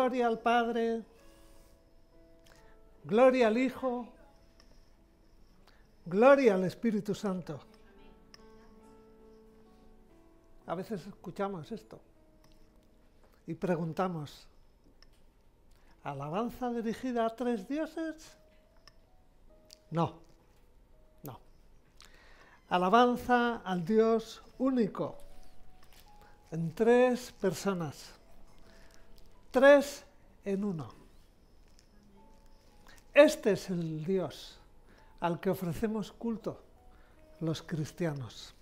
Gloria al Padre, gloria al Hijo, gloria al Espíritu Santo. A veces escuchamos esto y preguntamos, ¿alabanza dirigida a tres dioses? No, no. Alabanza al Dios único, en tres personas, tres en uno. Este es el Dios al que ofrecemos culto los cristianos.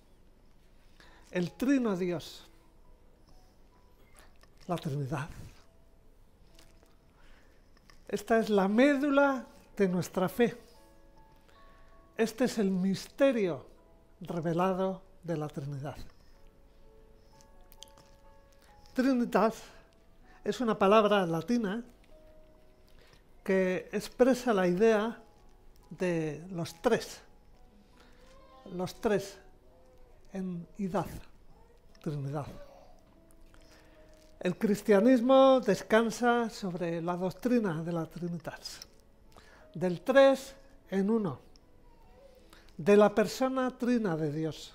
El trino Dios, la Trinidad. Esta es la médula de nuestra fe. Este es el misterio revelado de la Trinidad. Trinitas es una palabra latina que expresa la idea de los tres en idad, Trinidad. El cristianismo descansa sobre la doctrina de la Trinitas, del tres en uno, de la persona trina de Dios.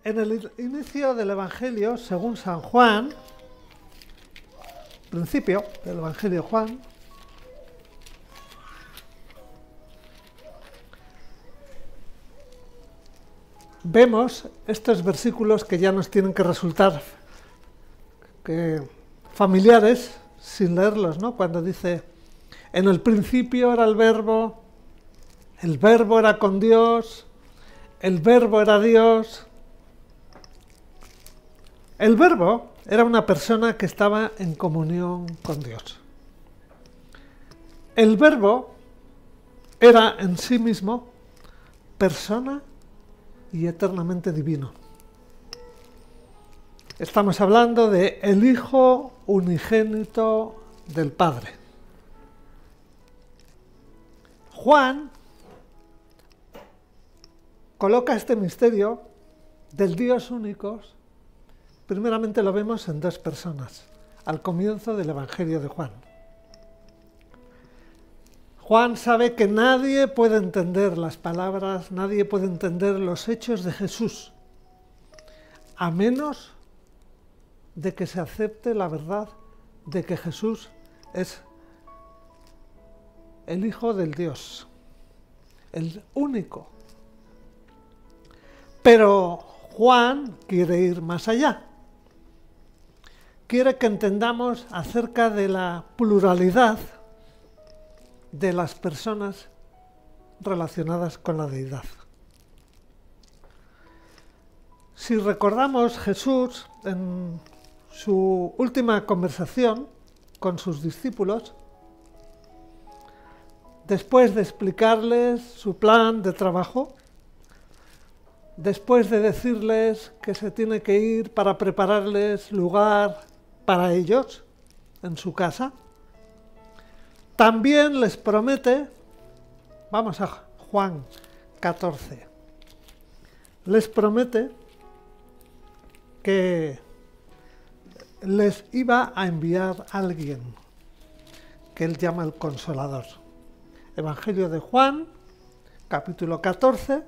En el inicio del Evangelio, según San Juan, principio del Evangelio de Juan, vemos estos versículos que ya nos tienen que resultar familiares sin leerlos, ¿no? Cuando dice, en el principio era el verbo era con Dios, el verbo era Dios. El verbo era una persona que estaba en comunión con Dios. El verbo era en sí mismo persona y eternamente divino. Estamos hablando de el Hijo unigénito del Padre. Juan coloca este misterio del Dios único. Primeramente lo vemos en dos personas, al comienzo del Evangelio de Juan. Juan sabe que nadie puede entender las palabras, nadie puede entender los hechos de Jesús, a menos de que se acepte la verdad de que Jesús es el Hijo del Dios, el único. Pero Juan quiere ir más allá. Quiere que entendamos acerca de la pluralidad de las personas relacionadas con la deidad. Si recordamos, Jesús, en su última conversación con sus discípulos, después de explicarles su plan de trabajo, después de decirles que se tiene que ir para prepararles lugar para ellos en su casa, también les promete, vamos a Juan 14, les promete que les iba a enviar a alguien que él llama el Consolador. Evangelio de Juan, capítulo 14,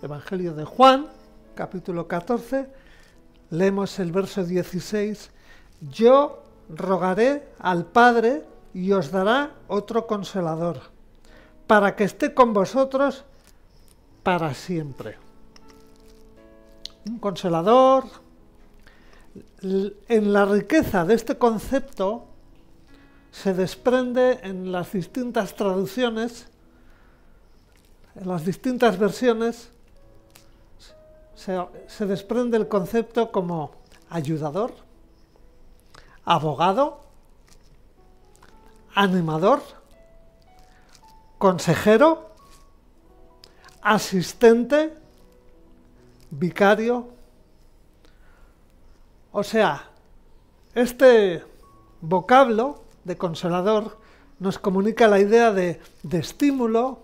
Evangelio de Juan, capítulo 14, leemos el verso 16, yo rogaré al Padre y os dará otro Consolador, para que esté con vosotros para siempre. Un Consolador. En la riqueza de este concepto se desprende en las distintas traducciones, en las distintas versiones, se desprende el concepto como ayudador, abogado, animador, consejero, asistente, vicario. O sea, este vocablo de consolador nos comunica la idea de estímulo,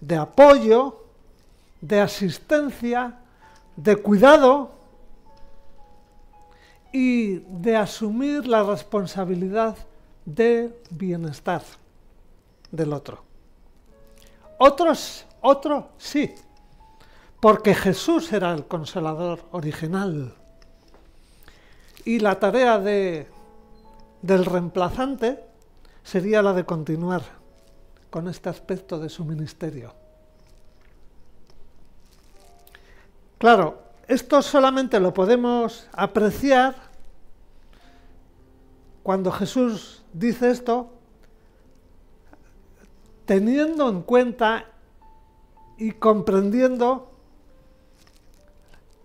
de apoyo, de asistencia, de cuidado y de asumir la responsabilidad de bienestar del otro. Otro sí, porque Jesús era el consolador original. Y la tarea del reemplazante sería la de continuar con este aspecto de su ministerio. Claro, esto solamente lo podemos apreciar cuando Jesús dice esto, teniendo en cuenta y comprendiendo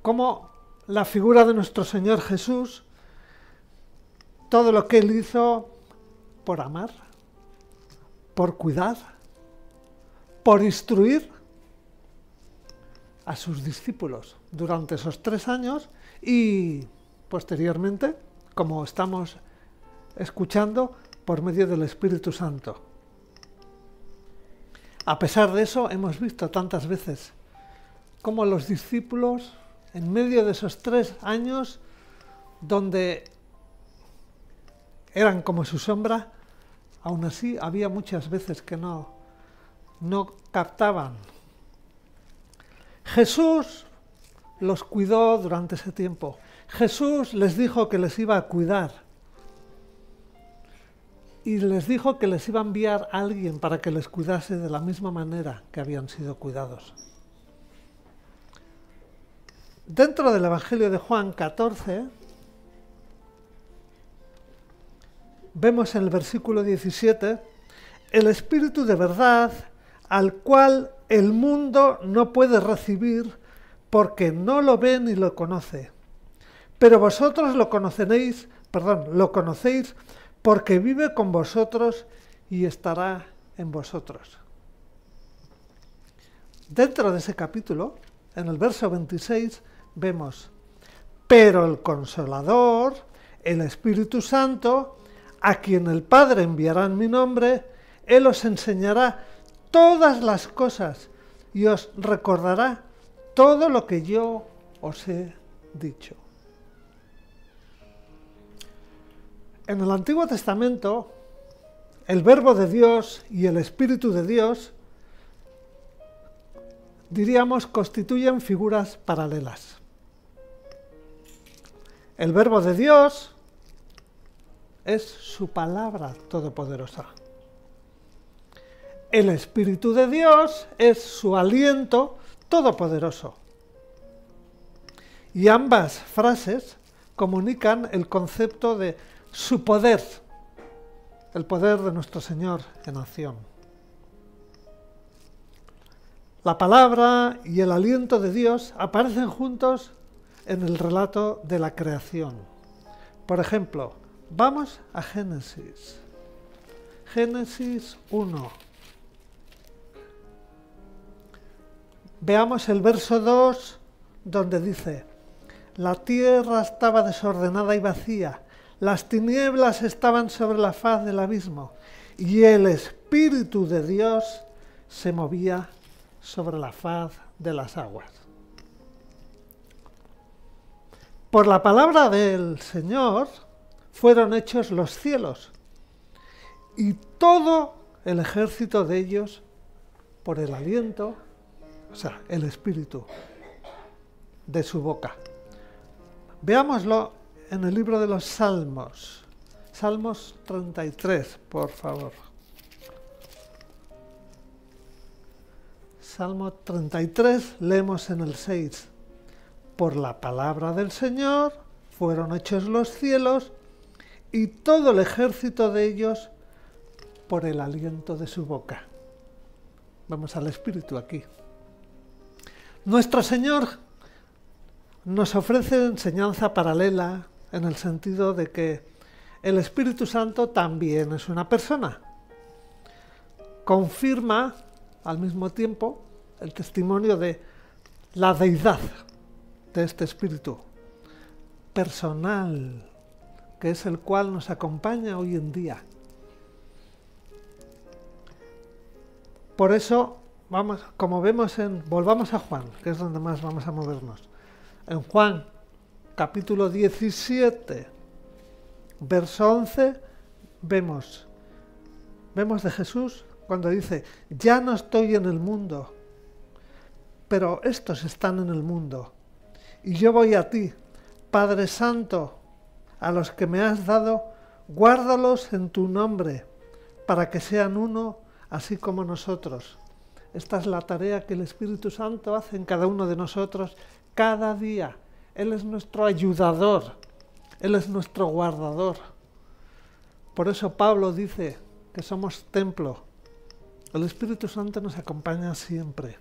cómo la figura de nuestro Señor Jesús, todo lo que Él hizo por amar, por cuidar, por instruir a sus discípulos durante esos 3 años y posteriormente, como estamos escuchando, por medio del Espíritu Santo. A pesar de eso, hemos visto tantas veces cómo los discípulos, en medio de esos 3 años, donde eran como su sombra, aún así había muchas veces que no captaban. Jesús los cuidó durante ese tiempo. Jesús les dijo que les iba a cuidar. Y les dijo que les iba a enviar a alguien para que les cuidase de la misma manera que habían sido cuidados. Dentro del Evangelio de Juan 14, vemos en el versículo 17, el Espíritu de verdad, al cual el mundo no puede recibir porque no lo ve ni lo conoce. Pero vosotros lo conocéis porque vive con vosotros y estará en vosotros. Dentro de ese capítulo, en el verso 26, vemos, pero el Consolador, el Espíritu Santo, a quien el Padre enviará en mi nombre, Él os enseñará todas las cosas y os recordará todo lo que yo os he dicho. En el Antiguo Testamento, el Verbo de Dios y el Espíritu de Dios, diríamos, constituyen figuras paralelas. El Verbo de Dios es su palabra todopoderosa. El Espíritu de Dios es su aliento todopoderoso. Y ambas frases comunican el concepto de su poder, el poder de nuestro Señor en acción. La palabra y el aliento de Dios aparecen juntos en el relato de la creación. Por ejemplo, vamos a Génesis. Génesis 1. Veamos el verso 2, donde dice, la tierra estaba desordenada y vacía, las tinieblas estaban sobre la faz del abismo, y el Espíritu de Dios se movía sobre la faz de las aguas. Por la palabra del Señor fueron hechos los cielos, y todo el ejército de ellos por el aliento, o sea, el Espíritu de su boca. Veámoslo en el libro de los Salmos. Salmos 33, por favor. Salmo 33, leemos en el 6. Por la palabra del Señor fueron hechos los cielos y todo el ejército de ellos por el aliento de su boca. Vamos al Espíritu aquí. Nuestro Señor nos ofrece enseñanza paralela en el sentido de que el Espíritu Santo también es una persona. Confirma al mismo tiempo el testimonio de la deidad de este Espíritu personal, que es el cual nos acompaña hoy en día. Por eso, volvamos a Juan, que es donde más vamos a movernos. En Juan capítulo 17, verso 11, vemos de Jesús cuando dice, ya no estoy en el mundo, pero estos están en el mundo. Y yo voy a ti, Padre Santo, a los que me has dado, guárdalos en tu nombre, para que sean uno, así como nosotros. Esta es la tarea que el Espíritu Santo hace en cada uno de nosotros cada día. Él es nuestro ayudador, Él es nuestro guardador. Por eso Pablo dice que somos templo. El Espíritu Santo nos acompaña siempre.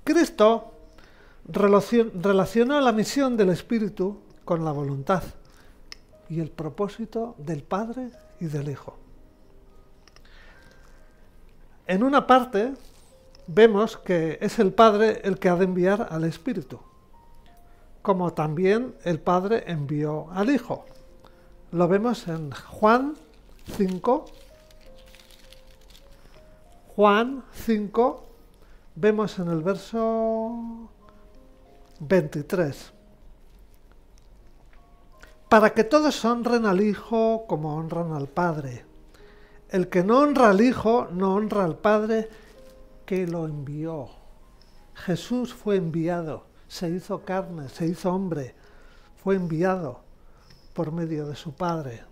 Cristo relaciona la misión del Espíritu con la voluntad y el propósito del Padre y del Hijo. En una parte vemos que es el Padre el que ha de enviar al Espíritu, como también el Padre envió al Hijo. Lo vemos en Juan 5. Juan 5, vemos en el verso 23. Para que todos honren al Hijo como honran al Padre. El que no honra al Hijo, no honra al Padre que lo envió. Jesús fue enviado, se hizo carne, se hizo hombre, fue enviado por medio de su Padre.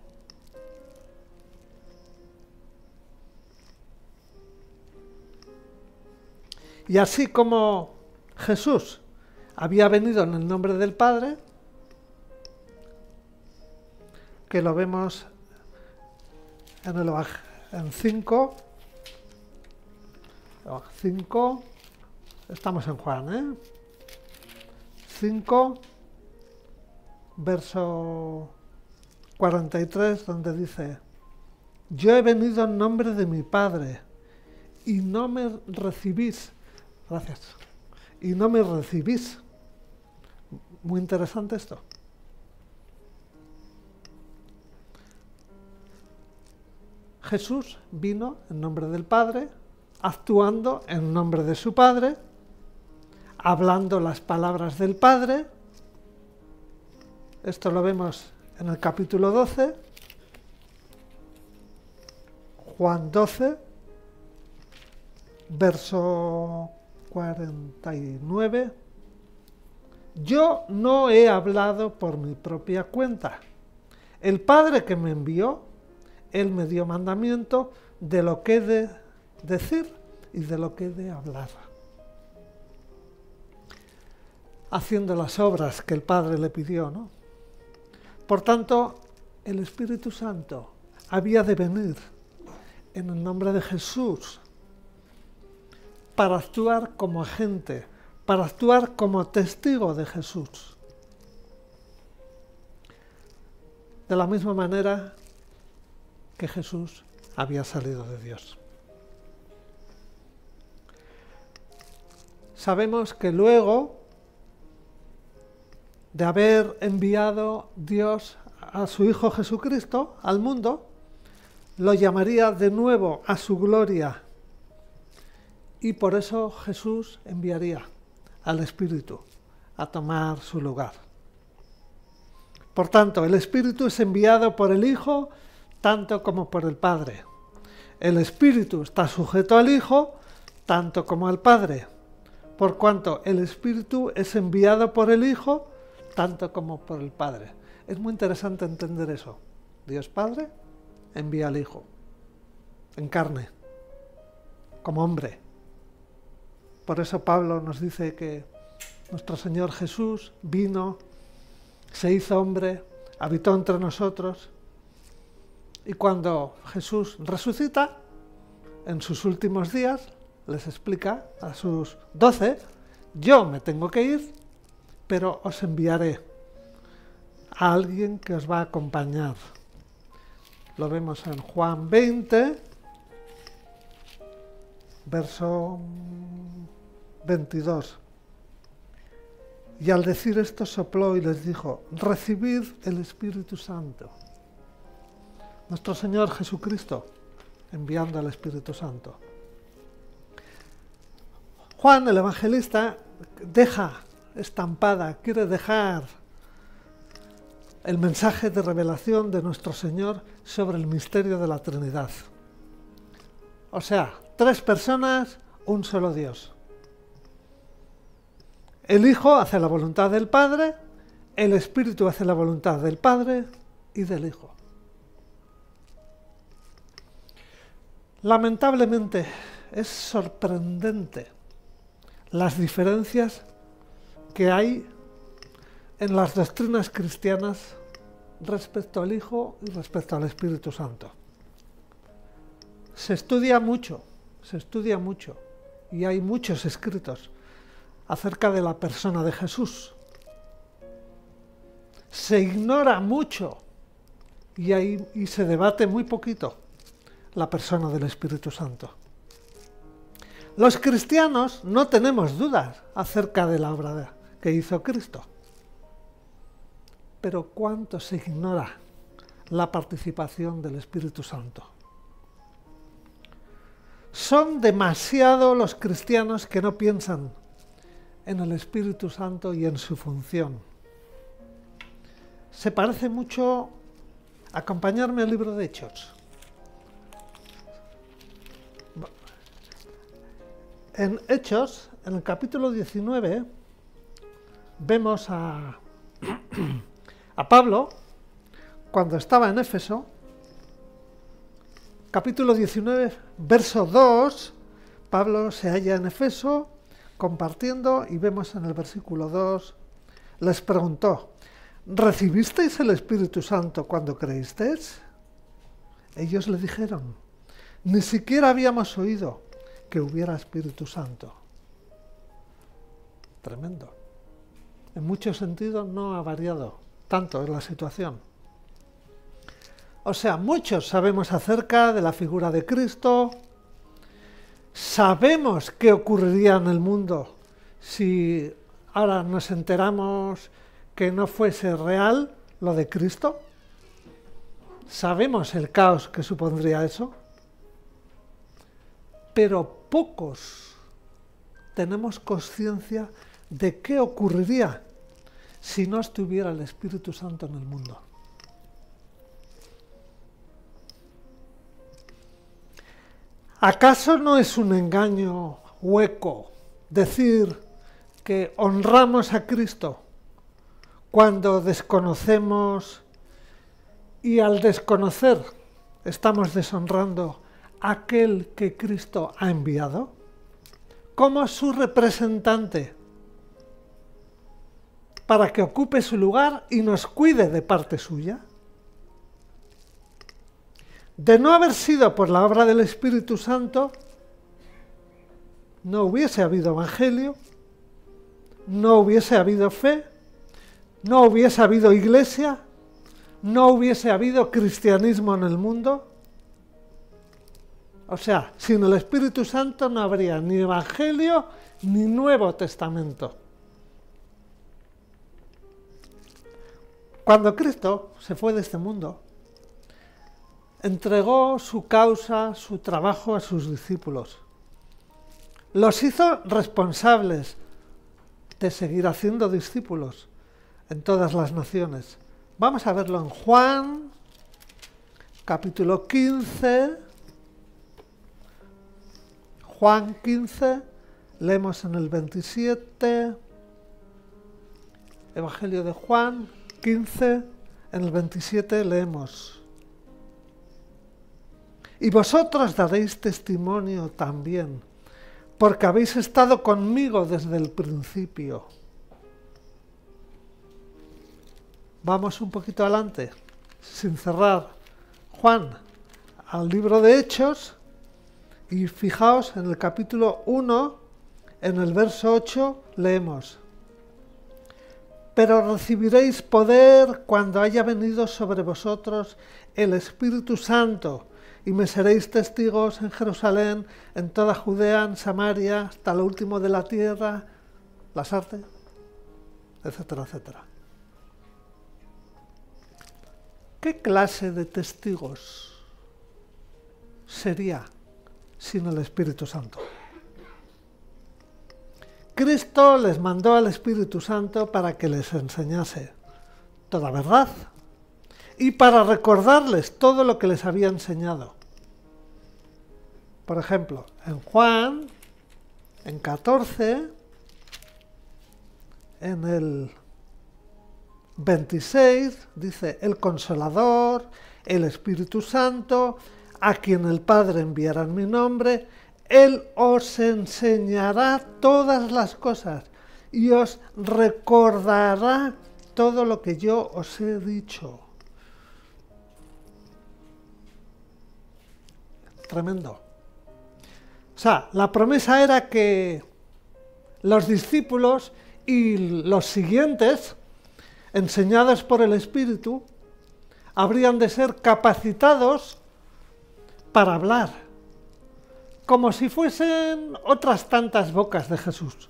Y así como Jesús había venido en el nombre del Padre, que lo vemos en 5, estamos en Juan, 5, verso 43, donde dice, yo he venido en nombre de mi Padre y no me recibís. Gracias. Y no me recibís. Muy interesante esto. Jesús vino en nombre del Padre, actuando en nombre de su Padre, hablando las palabras del Padre. Esto lo vemos en el capítulo 12, Juan 12, verso 49. Yo no he hablado por mi propia cuenta. El Padre que me envió, Él me dio mandamiento de lo que he de decir y de lo que he de hablar. Haciendo las obras que el Padre le pidió, ¿no? Por tanto, el Espíritu Santo había de venir en el nombre de Jesús para actuar como agente, para actuar como testigo de Jesús. De la misma manera que Jesús había salido de Dios. Sabemos que luego de haber enviado Dios a su Hijo Jesucristo al mundo, lo llamaría de nuevo a su gloria. Y por eso Jesús enviaría al Espíritu a tomar su lugar. Por tanto, el Espíritu es enviado por el Hijo tanto como por el Padre. El Espíritu está sujeto al Hijo tanto como al Padre, por cuanto el Espíritu es enviado por el Hijo tanto como por el Padre. Es muy interesante entender eso. Dios Padre envía al Hijo en carne, como hombre. Por eso Pablo nos dice que nuestro Señor Jesús vino, se hizo hombre, habitó entre nosotros, y cuando Jesús resucita, en sus últimos días, les explica a sus 12, yo me tengo que ir, pero os enviaré a alguien que os va a acompañar. Lo vemos en Juan 20, verso 22. Y al decir esto sopló y les dijo, recibid el Espíritu Santo. Nuestro Señor Jesucristo enviando al Espíritu Santo. Juan, el evangelista, deja estampada, quiere dejar el mensaje de revelación de nuestro Señor sobre el misterio de la Trinidad. O sea, 3 personas, un solo Dios. El Hijo hace la voluntad del Padre, el Espíritu hace la voluntad del Padre y del Hijo. Lamentablemente, es sorprendente las diferencias que hay en las doctrinas cristianas respecto al Hijo y respecto al Espíritu Santo. Se estudia mucho, y hay muchos escritos acerca de la persona de Jesús. Se ignora mucho y se debate muy poquito la persona del Espíritu Santo. Los cristianos no tenemos dudas acerca de la obra que hizo Cristo. Pero ¿cuánto se ignora la participación del Espíritu Santo? Son demasiado los cristianos que no piensan en el Espíritu Santo y en su función. Se parece mucho, acompañarme al libro de Hechos. En Hechos, en el capítulo 19, vemos a Pablo, cuando estaba en Éfeso, capítulo 19, verso 2, Pablo se halla en Éfeso compartiendo y vemos en el versículo 2, les preguntó, ¿recibisteis el Espíritu Santo cuando creísteis? Ellos le dijeron, ni siquiera habíamos oído que hubiera Espíritu Santo. Tremendo. En muchos sentidos no ha variado tanto en la situación. O sea, muchos sabemos acerca de la figura de Cristo, sabemos qué ocurriría en el mundo si ahora nos enteramos que no fuese real lo de Cristo. Sabemos el caos que supondría eso, pero pocos tenemos conciencia de qué ocurriría si no estuviera el Espíritu Santo en el mundo. ¿Acaso no es un engaño hueco decir que honramos a Cristo cuando desconocemos y al desconocer estamos deshonrando a aquel que Cristo ha enviado como su representante para que ocupe su lugar y nos cuide de parte suya? De no haber sido por la obra del Espíritu Santo, no hubiese habido evangelio, no hubiese habido fe, no hubiese habido iglesia, no hubiese habido cristianismo en el mundo. O sea, sin el Espíritu Santo no habría ni evangelio ni Nuevo Testamento. Cuando Cristo se fue de este mundo, entregó su causa, su trabajo a sus discípulos. Los hizo responsables de seguir haciendo discípulos en todas las naciones. Vamos a verlo en Juan, capítulo 15. Juan 15, leemos en el 27, Evangelio de Juan 15, en el 27 leemos, y vosotros daréis testimonio también, porque habéis estado conmigo desde el principio. Vamos un poquito adelante, sin cerrar Juan, al libro de Hechos, y fijaos en el capítulo 1, en el verso 8, leemos, pero recibiréis poder cuando haya venido sobre vosotros el Espíritu Santo, y me seréis testigos en Jerusalén, en toda Judea, en Samaria, hasta lo último de la tierra, las artes, etcétera, etcétera. ¿Qué clase de testigos sería sin el Espíritu Santo? Cristo les mandó al Espíritu Santo para que les enseñase toda verdad y para recordarles todo lo que les había enseñado. Por ejemplo, en Juan, en 14, en el 26, dice: el Consolador, el Espíritu Santo, a quien el Padre enviará en mi nombre, Él os enseñará todas las cosas y os recordará todo lo que yo os he dicho. Tremendo. O sea, la promesa era que los discípulos y los siguientes, enseñados por el Espíritu, habrían de ser capacitados para hablar, como si fuesen otras tantas bocas de Jesús.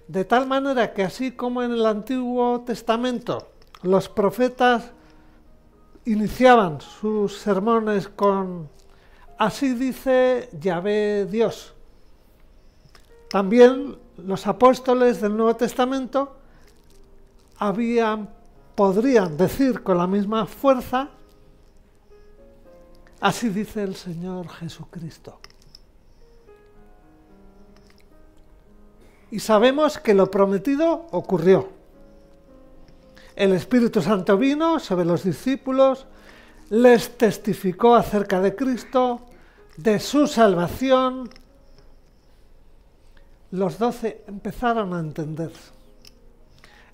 De tal manera que así como en el Antiguo Testamento los profetas iniciaban sus sermones con: así dice Yahvé Dios, también los apóstoles del Nuevo Testamento podrían decir con la misma fuerza: así dice el Señor Jesucristo. Y sabemos que lo prometido ocurrió. El Espíritu Santo vino sobre los discípulos, les testificó acerca de Cristo, de su salvación. Los 12 empezaron a entender,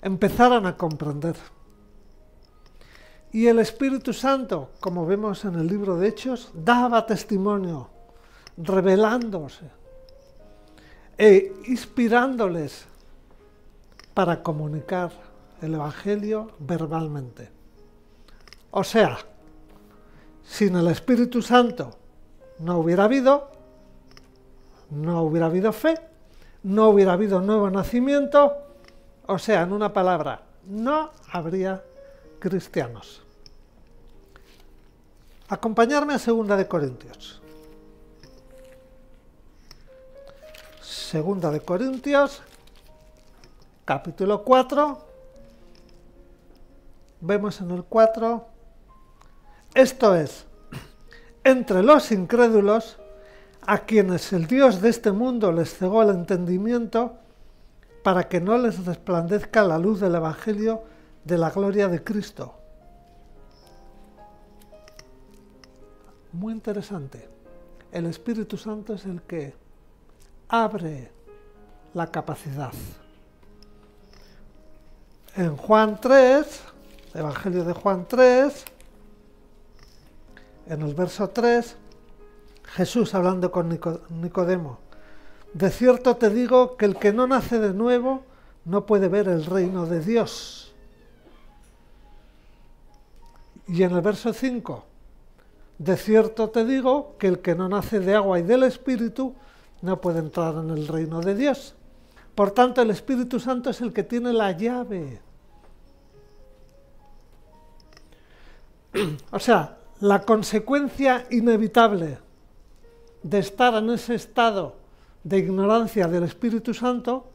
empezaron a comprender. Y el Espíritu Santo, como vemos en el libro de Hechos, daba testimonio, revelándose e inspirándoles para comunicar el Evangelio verbalmente. O sea, sin el Espíritu Santo no hubiera habido fe, no hubiera habido nuevo nacimiento, o sea, en una palabra, no habría cristianos. Acompañarme a 2 de Corintios. 2 de Corintios, capítulo 4, vemos en el 4, esto es: entre los incrédulos, a quienes el Dios de este mundo les cegó el entendimiento, para que no les resplandezca la luz del Evangelio de la gloria de Cristo. Muy interesante. El Espíritu Santo es el que abre la capacidad. En Juan 3, Evangelio de Juan 3, en el verso 3, Jesús hablando con Nicodemo: de cierto te digo que el que no nace de nuevo no puede ver el reino de Dios. Y en el verso 5, de cierto te digo que el que no nace de agua y del Espíritu no puede entrar en el reino de Dios. Por tanto, el Espíritu Santo es el que tiene la llave. O sea, la consecuencia inevitable de estar en ese estado de ignorancia del Espíritu Santo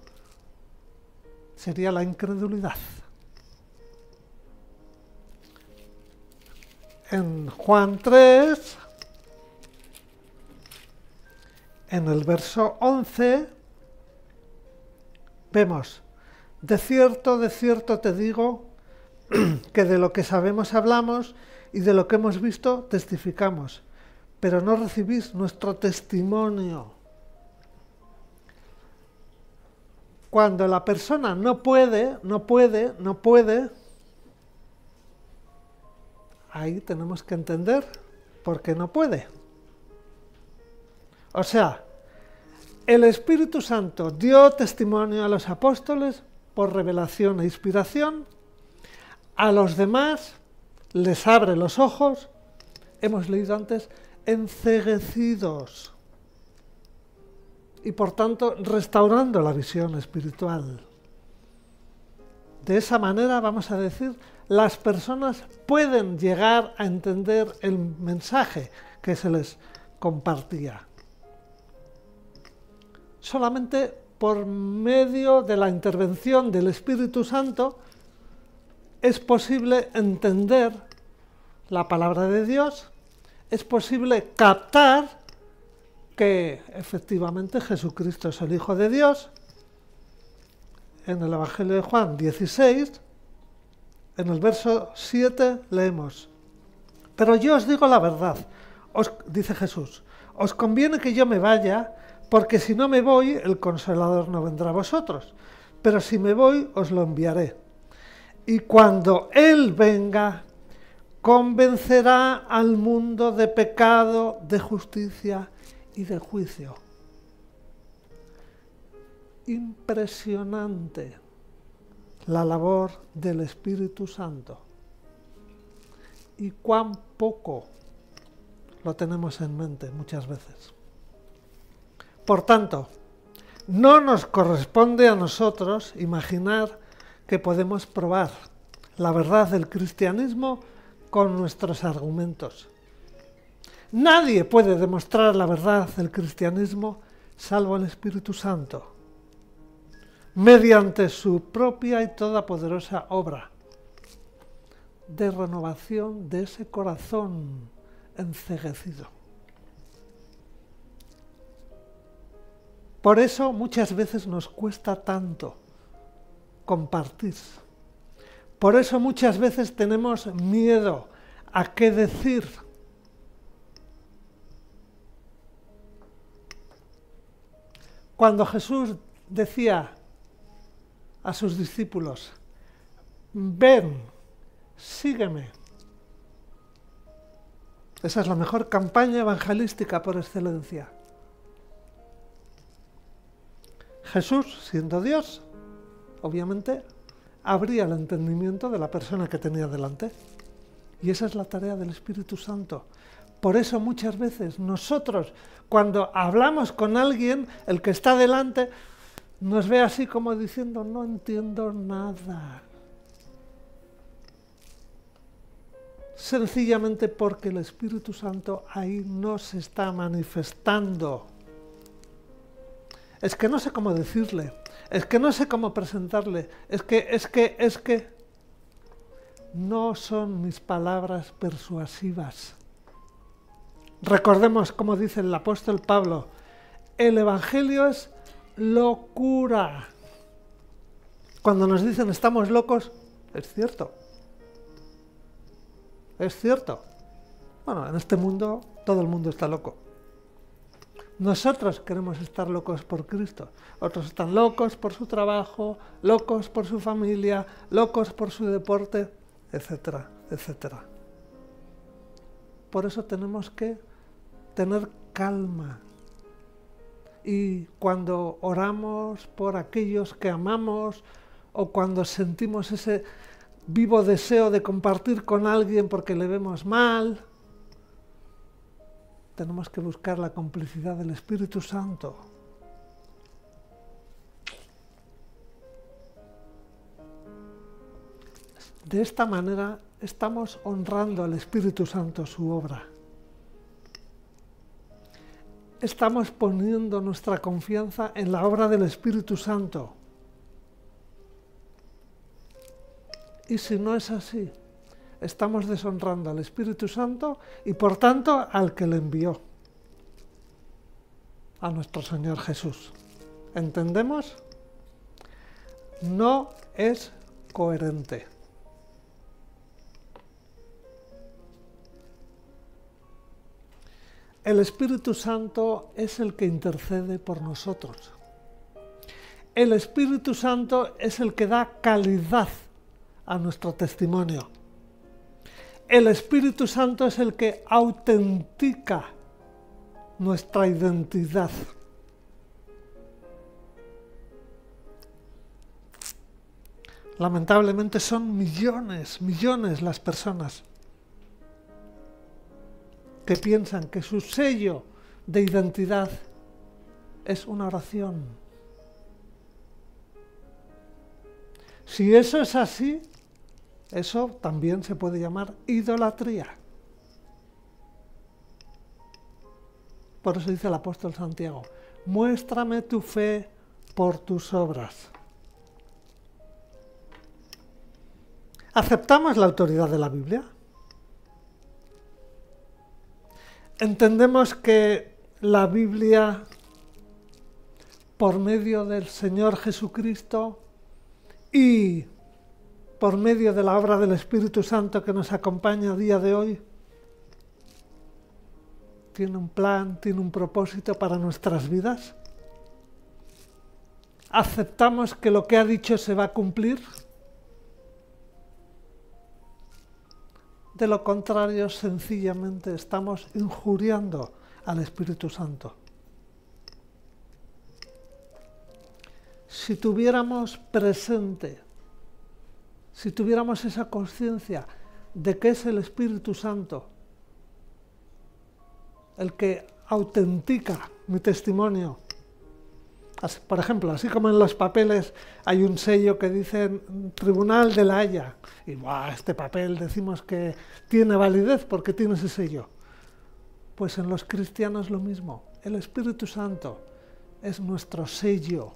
sería la incredulidad. En Juan 3, en el verso 11, vemos: de cierto te digo que de lo que sabemos hablamos y de lo que hemos visto testificamos, pero no recibís nuestro testimonio. Cuando la persona no puede, ahí tenemos que entender por qué no puede. O sea, el Espíritu Santo dio testimonio a los apóstoles por revelación e inspiración, a los demás les abre los ojos, hemos leído antes, enceguecidos, y por tanto restaurando la visión espiritual. De esa manera, vamos a decir, las personas pueden llegar a entender el mensaje que se les compartía. solamente por medio de la intervención del Espíritu Santo es posible entender la palabra de Dios, es posible captar que efectivamente Jesucristo es el Hijo de Dios. En el Evangelio de Juan 16, en el verso 7 leemos: pero yo os digo la verdad, dice Jesús, os conviene que yo me vaya, porque si no me voy, el Consolador no vendrá a vosotros, pero si me voy, os lo enviaré. Y cuando Él venga, convencerá al mundo de pecado, de justicia y de juicio. Impresionante la labor del Espíritu Santo. Y cuán poco lo tenemos en mente muchas veces. Por tanto, no nos corresponde a nosotros imaginar que podemos probar la verdad del cristianismo con nuestros argumentos. Nadie puede demostrar la verdad del cristianismo salvo el Espíritu Santo, mediante su propia y todopoderosa obra de renovación de ese corazón enceguecido. Por eso muchas veces nos cuesta tanto compartir. Por eso muchas veces tenemos miedo a qué decir. Cuando Jesús decía a sus discípulos: ven, sígueme. Esa es la mejor campaña evangelística por excelencia. Jesús, siendo Dios, obviamente abría el entendimiento de la persona que tenía delante. Y esa es la tarea del Espíritu Santo. Por eso muchas veces nosotros, cuando hablamos con alguien, el que está delante nos ve así como diciendo: no entiendo nada. Sencillamente porque el Espíritu Santo ahí no se está manifestando. Es que no sé cómo decirle, es que no sé cómo presentarle, es que no son mis palabras persuasivas. Recordemos como dice el apóstol Pablo: el Evangelio es locura. Cuando nos dicen estamos locos, es cierto. Es cierto. Bueno, en este mundo todo el mundo está loco. Nosotros queremos estar locos por Cristo. Otros están locos por su trabajo, locos por su familia, locos por su deporte, etcétera, etcétera. Por eso tenemos que tener calma. Y cuando oramos por aquellos que amamos, o cuando sentimos ese vivo deseo de compartir con alguien porque le vemos mal, tenemos que buscar la complicidad del Espíritu Santo. De esta manera estamos honrando al Espíritu Santo su obra. Estamos poniendo nuestra confianza en la obra del Espíritu Santo. Y si no es así, estamos deshonrando al Espíritu Santo y por tanto al que le envió, a nuestro Señor Jesús. ¿Entendemos? No es coherente. El Espíritu Santo es el que intercede por nosotros. El Espíritu Santo es el que da calidad a nuestro testimonio. El Espíritu Santo es el que autentica nuestra identidad. Lamentablemente son millones las personas que piensan que su sello de identidad es una oración. Si eso es así, eso también se puede llamar idolatría. Por eso dice el apóstol Santiago: muéstrame tu fe por tus obras. ¿Aceptamos la autoridad de la Biblia? ¿Entendemos que la Biblia, por medio del Señor Jesucristo y por medio de la obra del Espíritu Santo que nos acompaña a día de hoy, tiene un plan, tiene un propósito para nuestras vidas? ¿Aceptamos que lo que ha dicho se va a cumplir? De lo contrario, sencillamente estamos injuriando al Espíritu Santo. Si tuviéramos presente, si tuviéramos esa conciencia de que es el Espíritu Santo el que autentica mi testimonio, por ejemplo, así como en los papeles hay un sello que dice Tribunal de La Haya, y este papel decimos que tiene validez porque tiene ese sello. Pues en los cristianos lo mismo. El Espíritu Santo es nuestro sello.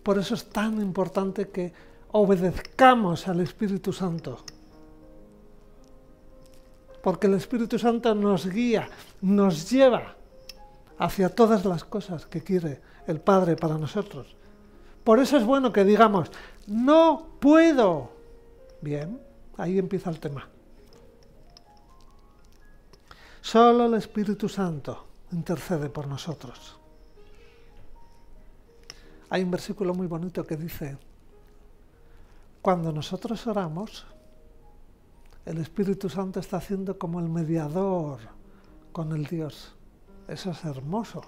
Por eso es tan importante que obedezcamos al Espíritu Santo. Porque el Espíritu Santo nos guía, nos lleva hacia todas las cosas que quiere el Padre para nosotros. Por eso es bueno que digamos, no puedo. Bien, ahí empieza el tema. Solo el Espíritu Santo intercede por nosotros. Hay un versículo muy bonito que dice, cuando nosotros oramos, el Espíritu Santo está haciendo como el mediador con el Dios. Eso es hermoso.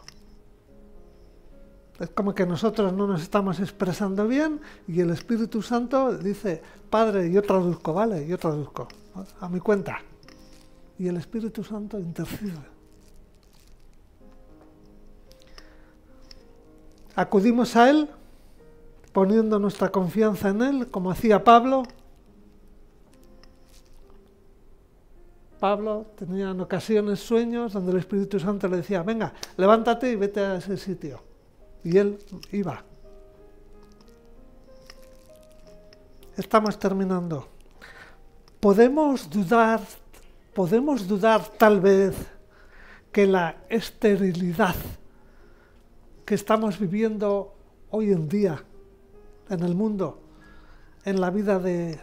Es como que nosotros no nos estamos expresando bien y el Espíritu Santo dice, Padre, yo traduzco, ¿vale? Yo traduzco, a mi cuenta. Y el Espíritu Santo intercede. Acudimos a Él, poniendo nuestra confianza en Él, como hacía Pablo. Pablo tenía en ocasiones sueños donde el Espíritu Santo le decía, venga, levántate y vete a ese sitio. Y él iba. Estamos terminando. Podemos dudar tal vez que la esterilidad que estamos viviendo hoy en día en el mundo, en la vida de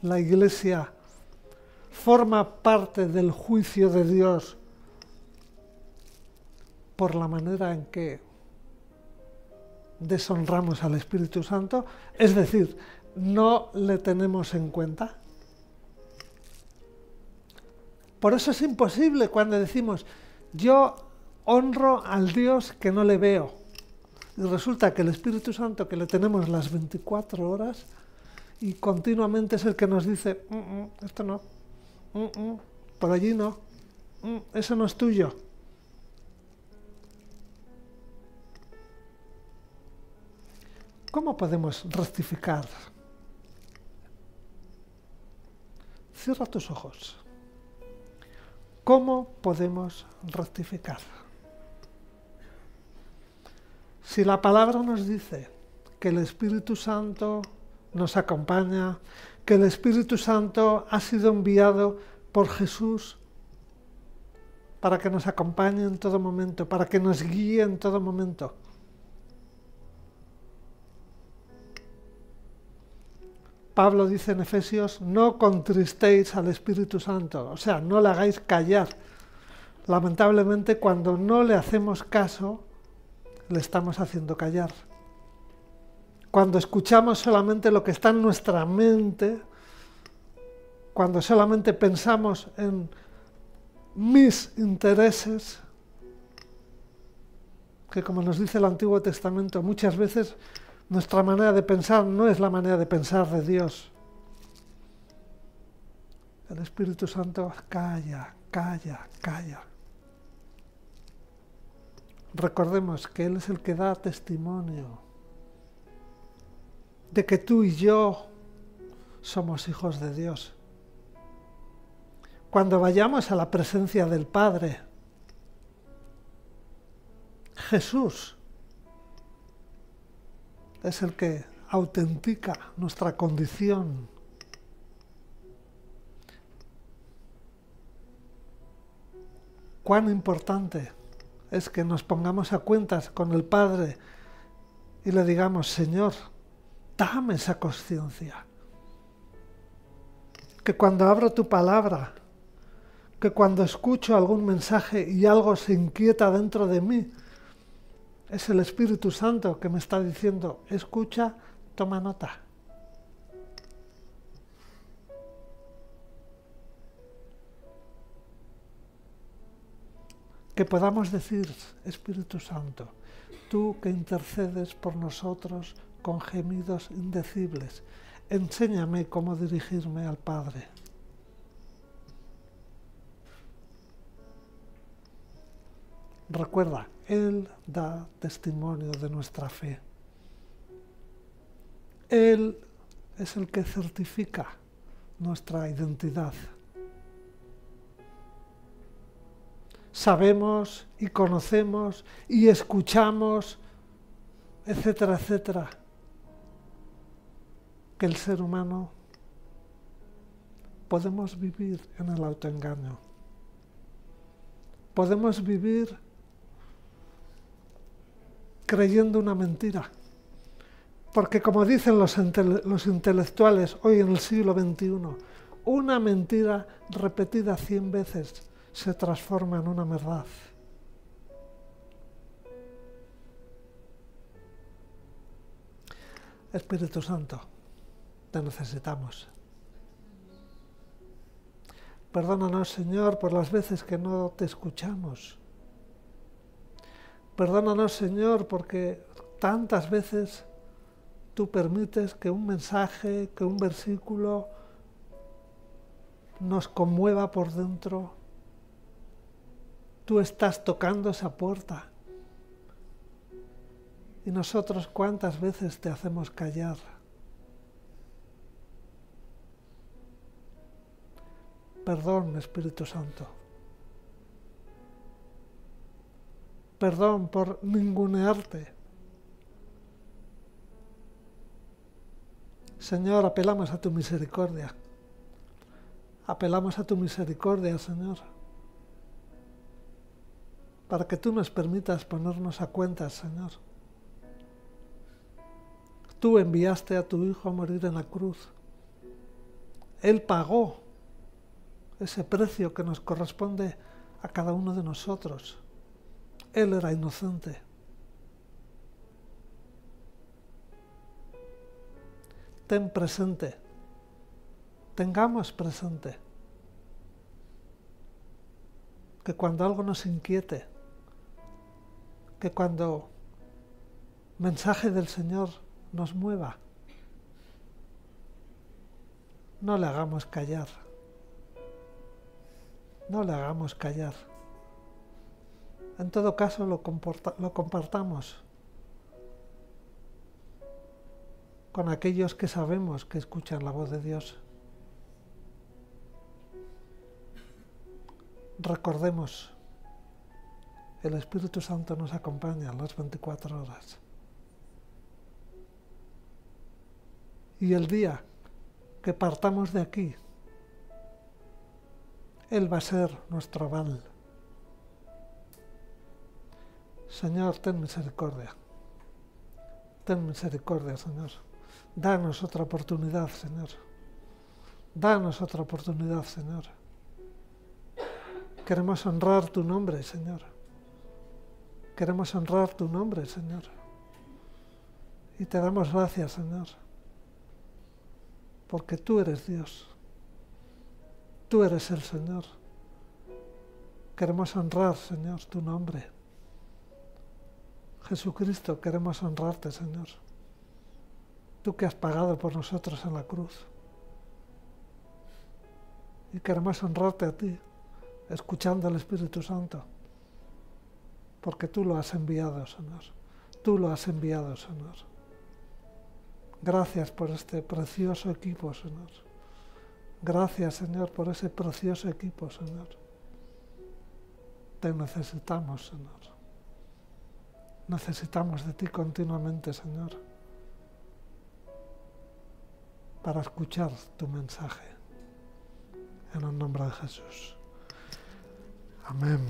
la Iglesia, forma parte del juicio de Dios por la manera en que deshonramos al Espíritu Santo, es decir, no le tenemos en cuenta. Por eso es imposible cuando decimos, yo honro al Dios que no le veo. Y resulta que el Espíritu Santo, que le tenemos las 24 horas, y continuamente es el que nos dice, esto no, por allí no, eso no es tuyo. ¿Cómo podemos rectificar? Cierra tus ojos. ¿Cómo podemos rectificar? Si la palabra nos dice que el Espíritu Santo nos acompaña, que el Espíritu Santo ha sido enviado por Jesús para que nos acompañe en todo momento, para que nos guíe en todo momento. Pablo dice en Efesios, no contristéis al Espíritu Santo, o sea, no le hagáis callar. Lamentablemente, cuando no le hacemos caso, le estamos haciendo callar. Cuando escuchamos solamente lo que está en nuestra mente, cuando solamente pensamos en mis intereses, que como nos dice el Antiguo Testamento, muchas veces nuestra manera de pensar no es la manera de pensar de Dios. El Espíritu Santo calla, calla, calla. Recordemos que Él es el que da testimonio de que tú y yo somos hijos de Dios. Cuando vayamos a la presencia del Padre, Jesús es el que autentica nuestra condición. Cuán importante es que nos pongamos a cuentas con el Padre y le digamos: Señor, dame esa conciencia. Que cuando abro tu palabra, que cuando escucho algún mensaje y algo se inquieta dentro de mí, es el Espíritu Santo que me está diciendo: escucha, toma nota. Que podamos decir: Espíritu Santo, tú que intercedes por nosotros con gemidos indecibles, enséñame cómo dirigirme al Padre. Recuerda, Él da testimonio de nuestra fe. Él es el que certifica nuestra identidad. Sabemos y conocemos y escuchamos, etcétera, etcétera, que el ser humano podemos vivir en el autoengaño. Podemos vivir creyendo una mentira. Porque como dicen los intelectuales hoy en el siglo XXI, una mentira repetida 100 veces se transforma en una verdad. Espíritu Santo, te necesitamos. Perdónanos, Señor, por las veces que no te escuchamos. Perdónanos, Señor, porque tantas veces tú permites que un mensaje, que un versículo nos conmueva por dentro. Tú estás tocando esa puerta. Y nosotros, ¿cuántas veces te hacemos callar? Perdón, Espíritu Santo. Perdón por ningunearte. Señor, apelamos a tu misericordia. Apelamos a tu misericordia, Señor, para que tú nos permitas ponernos a cuentas, Señor. Tú enviaste a tu Hijo a morir en la cruz. Él pagó ese precio que nos corresponde a cada uno de nosotros. Él era inocente. Ten presente, tengamos presente que cuando algo nos inquiete, que cuando mensaje del Señor nos mueva, no le hagamos callar, no le hagamos callar. En todo caso lo compartamos con aquellos que sabemos que escuchan la voz de Dios. Recordemos, el Espíritu Santo nos acompaña las 24 horas. Y el día que partamos de aquí, Él va a ser nuestro aval. Señor, ten misericordia. Ten misericordia, Señor. Danos otra oportunidad, Señor. Danos otra oportunidad, Señor. Queremos honrar tu nombre, Señor. Queremos honrar tu nombre, Señor. Y te damos gracias, Señor, porque tú eres Dios. Tú eres el Señor. Queremos honrar, Señor, tu nombre. Jesucristo, queremos honrarte, Señor. Tú que has pagado por nosotros en la cruz. Y queremos honrarte a ti, escuchando al Espíritu Santo, porque tú lo has enviado, Señor. Tú lo has enviado, Señor. Gracias por este precioso equipo, Señor. Gracias, Señor, por ese precioso equipo, Señor. Te necesitamos, Señor. necesitamos de ti continuamente, Señor, para escuchar tu mensaje. En el nombre de Jesús. Amén.